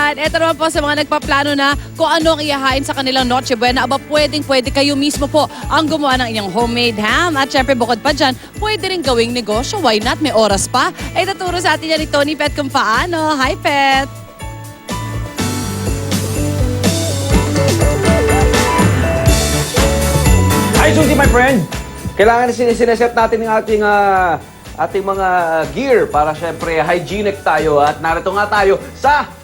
At eto naman po sa mga nagpaplano na kung ano ang ihahain sa kanilang Noche Buena, pwede kayo mismo po ang gumawa ng inyong homemade ham. At syempre bukod pa dyan, pwede rin gawing negosyo. Why not? May oras pa. Ay tuturo sa atin yan ni Tony Pet kung paano. Hi, Pet! Hi, Susie, my friend! Kailangan sineset natin yung ating mga gear para syempre hygienic tayo. At narito nga tayo sa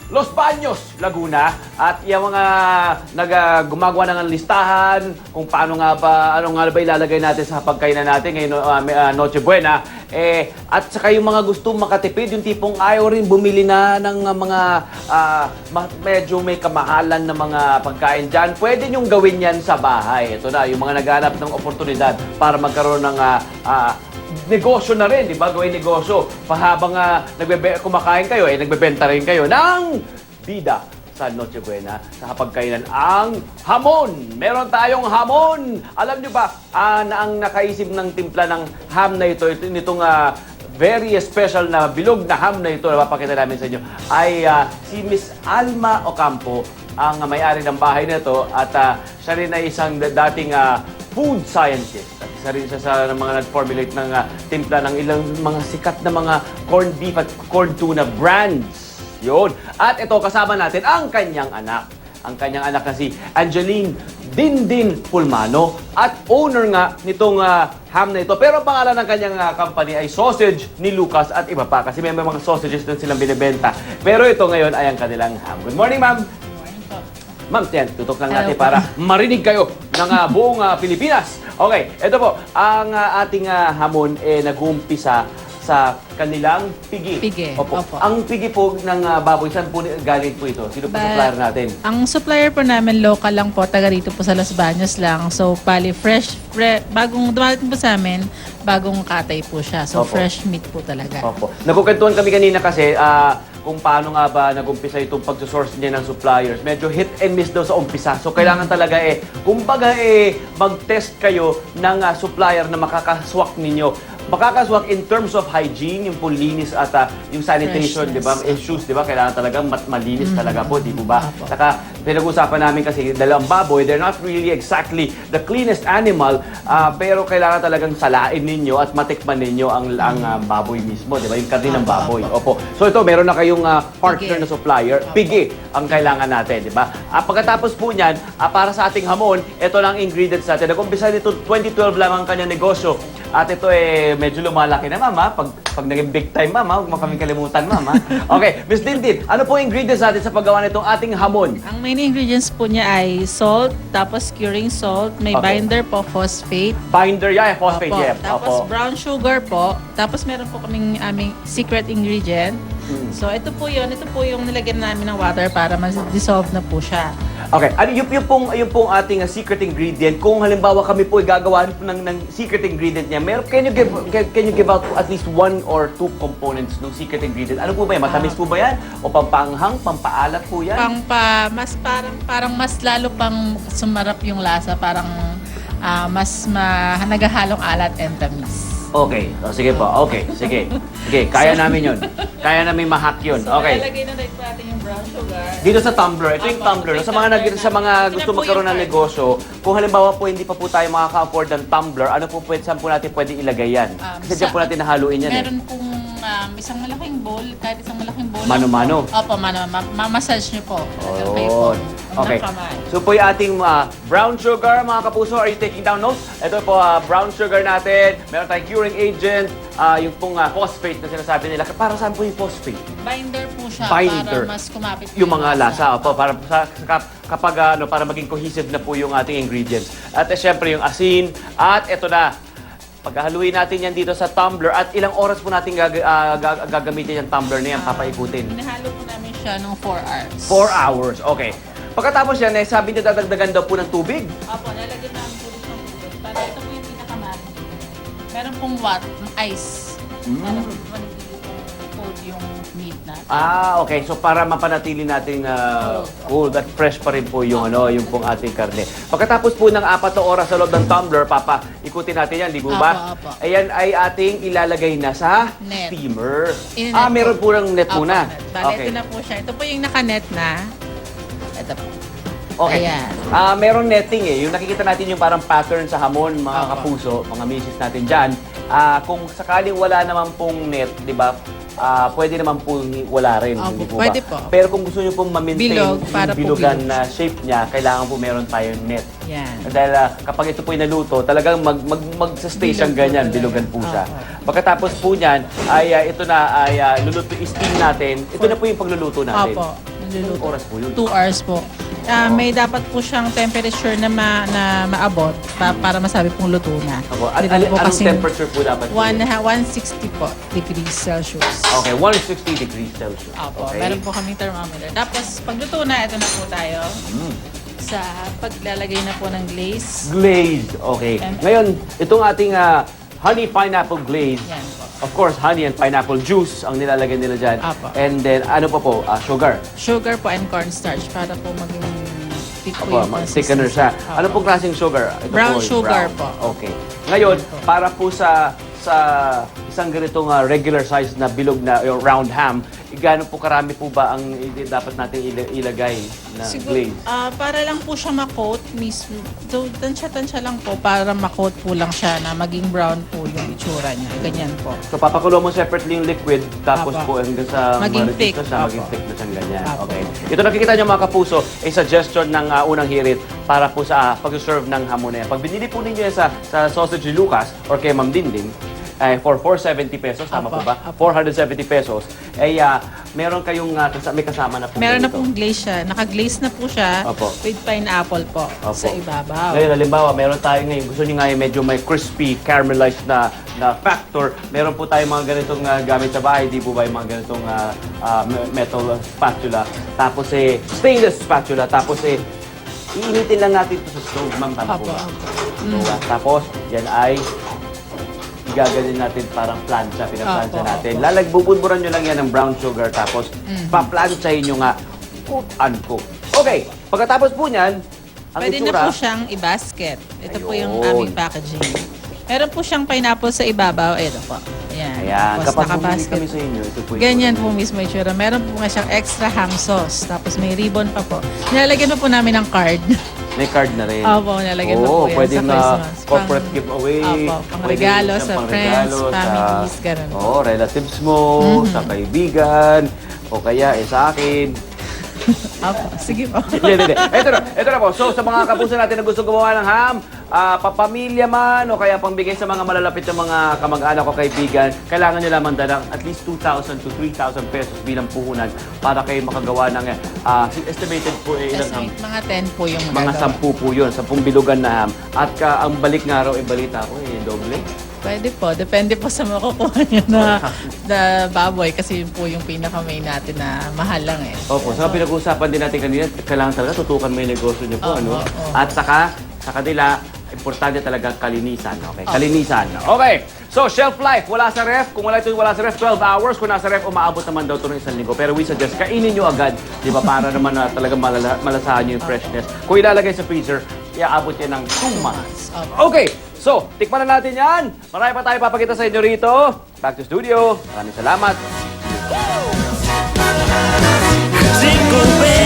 Los Baños, Laguna. At yung mga gumagawa ng listahan kung paano nga ba, ano nga ba ilalagay natin sa pagkainan natin ngayon Noche Buena. At saka yung mga gusto makatipid, yung tipong ayaw rin bumili na ng mga medyo may kamahalan na mga pagkain dyan. Pwede nyong gawin yan sa bahay. Ito na, yung mga naghanap ng oportunidad para magkaroon ng negosyo na rin, di ba? Gawin negosyo. Pahabang kumakain kayo, nagbebenta rin kayo ng bida sa Noche Buena, sa pagkainan ang hamon. Meron tayong hamon. Alam nyo ba na ang nakaisip ng timpla ng ham na ito, nitong very special na bilog na ham na ito na mapakita namin sa inyo, ay si Miss Alma Ocampo, ang may-ari ng bahay na ito. At siya rin ay isang dating food scientist. At isa rin siya sa mga nag-formulate ng timpla ng ilang mga sikat na mga corned beef at corned tuna brands. Yun. At ito, kasama natin ang kanyang anak. Ang kanyang anak na si Angeline Dindin Pulmano at owner nga nitong ham na ito. Pero ang pangalan ng kanyang company ay Sausage ni Lucas at iba pa kasi may mga sausages din silang binibenta. Pero ito ngayon ay ang kanilang ham. Good morning, ma'am! Ma'am, tutok lang natin para marinig kayo ng buong Pilipinas. Okay, ito po, ang ating hamon nag-uumpisa sa kanilang pigi. Pigi, Opo. opo. Ang pigi po ng baboy, saan po galing po ito? Sino po supplier natin? Ang supplier po namin local lang po, taga rito po sa Los Baños lang. So, pali bagong dumating po sa amin, bagong katay po siya. So, Opo. fresh meat po talaga. Opo. Nagkukentuhan kami kanina kasi kung paano nga ba nag-umpisa itong pag-source niya ng suppliers. Medyo hit and miss daw sa umpisa. So, kailangan talaga kumbaga mag-test kayo ng supplier na makakaswak ninyo. Makakaswak in terms of hygiene, yung linis at yung sanitation, di ba? Issues, di ba? Kailangan talagang malinis talaga po, di po ba? Saka, pinag-usapan namin kasi dalawang baboy, they're not really exactly the cleanest animal, pero kailangan talagang salain ninyo at matikman ninyo ang baboy mismo, di ba? Yung karne ng baboy. Opo. So ito, meron na kayong partner na supplier. Pigi ang kailangan natin, di ba? Pagkatapos po niyan, para sa ating hamon, ito lang ingredients natin. Nag-umpisa nito 2012 lang ang kanyang negosyo. At ito medyo lumalaki na, mama. Pag naging big time, mama, huwag mo kaming kalimutan, mama. Okay, Miss Dindin, ano po ingredients natin sa paggawa nitong ating hamon? Ang main ingredients po niya ay salt, tapos curing salt, may Okay. binder po, phosphate. Binder, phosphate, Opo. yeah. Tapos Opo. brown sugar po. Tapos meron po kaming aming secret ingredient. So ito po yung nilagyan namin ng water para mas-dissolve na po siya. Okay, ano yung pong ating secret ingredient? Kung halimbawa kami po gagawa ng secret ingredient niya, can you give out at least one or two components ng secret ingredient? Ano po ba yan? Matamis po ba yan? O pampanghang, pampaalat po yan? Parang mas lalo pang sumarap yung lasa, parang nagahalong alat and tamis. Okay. O, sige po. Okay. Sige. Sige. Kaya namin yun. Kaya namin mahack yun. So, Okay. ilalagay na natin yung brown sugar. Dito sa tumbler. Ito yung tumbler. Sa mga gusto magkaroon ng negosyo, kung halimbawa po hindi pa po tayo makaka-afford ng tumbler, ano po saan po natin pwede ilagay yan? Kasi dyan po natin nahaluin yan. Meron pong isang malaking bowl, kahit isang malaking bowl. Mano-mano? Opo, mamassage nyo po. Kayo po. Okay. Ang kamay. So po yung ating brown sugar, mga kapuso. Are you taking down notes? Ito po, brown sugar natin. Meron tayong curing agent. Yung pong phosphate na sinasabi nila. Para saan po yung phosphate? Binder po siya Binder. para mas kumapit Yung mga lasa. Opo, para para maging cohesive na po yung ating ingredients. At syempre yung asin. At ito na. Paghahaluin natin yan dito sa tumbler. At ilang oras po natin gagamitin yung tumbler na yan, papaikutin? Hinahalo po namin siya ng 4 hours. 4 hours. Okay. Pagkatapos yan, sabi niya dadagdagan daw po ng tubig. Opo, lalagyan namin po ng tubig. Para ito po yung pinakaman. Meron pong ice. Meron po food. yung meat natin. Okay. So para mapanatili nating cool at fresh pa rin po yung yung pong ating karne. Pagkatapos po ng 4 na oras sa loob ng tumbler, Papa, ikutin natin yan, di po ba? Apo. Ayan ay ating ilalagay na sa Net. steamer. Ine-net Meron po ng net Apo, muna. net. Bale, ito na po siya. Ito po yung naka-net na. Ito po. Okay. Ayan. Meron netting Yung nakikita natin yung parang pattern sa hamon, mga Apo. kapuso, mga misis natin dyan. Kung sakaling wala naman pong net, di ba? Pwede naman po wala rin. Opo, hindi po pwede ba? po. Pero kung gusto nyo pong ma-maintain Bilog, para yung po bilugan bilog. na shape niya, kailangan po meron tayong net. Yan. Dahil kapag ito po naluto, talagang mag-stay siyang Bilog po ganyan, talaga. bilugan po siya. Opo. Pagkatapos po niyan, ito na ay luluto, steam natin. Ito na po yung pagluluto natin. Opo. Niluluto. Ilang oras po yun? 2 hours po. May dapat po siyang temperature na maabot para masabi pong luto na. Ako, Di ba po anong kasing temperature po dapat? 160 po degrees Celsius. Okay, 160 degrees Celsius. Opo, Okay. meron po kaming thermometer. Tapos, pagluto na, ito na po tayo. Sa paglalagay na po ng glaze. Glazed. Okay. And- Ngayon, itong ating honey pineapple glaze. Yan po. Of course, honey and pineapple juice ang nilalagay nila dyan. Apo. And then, ano pa po? Sugar. Sugar po and cornstarch para po maging thick po Opo, yung thickener siya. consistency. Ano Opo. pong klaseng sugar? Ito Brown po, sugar brown. po. Okay. Ngayon, Opo. para po sa isang ganitong regular size na bilog na yung round ham, gaano po karami po ba ang dapat natin ilagay na Siguro, glaze? para lang po siya ma-coat mismo. So, tansya-tansya lang po para ma-coat po lang siya na maging brown po yung itsura niya. Ganyan po. So, papakulo mo separately yung liquid, tapos Apo. po hanggang sa Maging ma-reduce thick. na siya, maging Apo. thick na siyang ganyan. Apo. Okay. Ito nakikita niyo mga kapuso, ay suggestion ng unang hirit para po sa pag-serve ng hamon na yan. Pag binili po ninyo yan sa Sausage ni Lucas or kay Ma'am Dinding, for 470 pesos, tama Apo. po ba? 470 pesos, meron kayong, may kasama na po. Meron na ganito. pong glaze siya. Naka-glaze na po siya Opo. with pineapple po Opo. sa ibabaw. Ngayon, halimbawa, meron tayo ngayon, gusto nyo nga yung medyo may crispy, caramelized na factor. Meron po tayo mga ganitong gamit sa bahay, di po ba yung mga ganitong metal spatula. Tapos stainless spatula. Tapos iinitin lang natin ito sa stove, ma'am. Tama po Opo, ba? opo. So, tapos, yan ay gaganin natin parang plancha, pinaplansya Opo, natin. opo. Bubudburan nyo lang yan ng brown sugar, tapos paplansyahin nyo nga, quote unquote. Okay, pagkatapos po niyan, ang Pwede na itsura, po siyang i-basket. Ito po yung Ayun. aming packaging. Meron po siyang pineapple sa ibabaw. Ito po. Ayan. ayan, Tapos kapag bumili naka-basket. kami sa inyo, ito po yung Ganyan itsura po niya. mismo itsura. Meron po nga siyang extra ham sauce. Tapos may ribbon pa po. Nilalagyan pa po namin ng card. May card na rin. Opo, nilalagyan pa po yan pwedeng sa Christmas. corporate giveaway. Opo, pang pwede regalo siyang sa pangregalo friends, families, ganun po. relatives mo, sa kaibigan, o kaya sa akin. Opo, sige po. Hindi. Ito na po. So, sa mga kapuso natin na gusto gumawa ng ham, papamilya man, o kaya pangbigay sa mga malalapit na mga kamag-anak o kaibigan, kailangan nyo lamang dalang at least 2,000 to 3,000 pesos bilang puhunan para kayo makagawa ng estimated po ilan ham. Estimate, mga 10 po yung Mga magagawa. 10 po yun, 10 bilugan na ham. At ang balik nga raw, balita ko, doble. Pwede po. Depende po sa makukuha niyo na baboy kasi yun po yung pinaka-main natin na mahal lang eh. Opo, sa pinag-uusapan din natin kanina, kailangan talaga tutukan mo yung negosyo niyo po, Oo, ano? oo. At saka, sa kanila, importante talaga kalinisan, okay? Kalinisan. Okay, so shelf life, wala sa ref. Kung wala sa ref, 12 hours. Kung nasa ref, umaabot naman daw ito ng 1 linggo. Pero we suggest, kainin nyo agad, di ba? Para naman na talagang malasahan nyo yung freshness. Kung ilalagay sa freezer, iaabot yan ng 2 months. Okay, so, tikman na natin yan. Marami pa tayo papakita sa inyo rito. Back to studio. Maraming salamat. Jingle bells.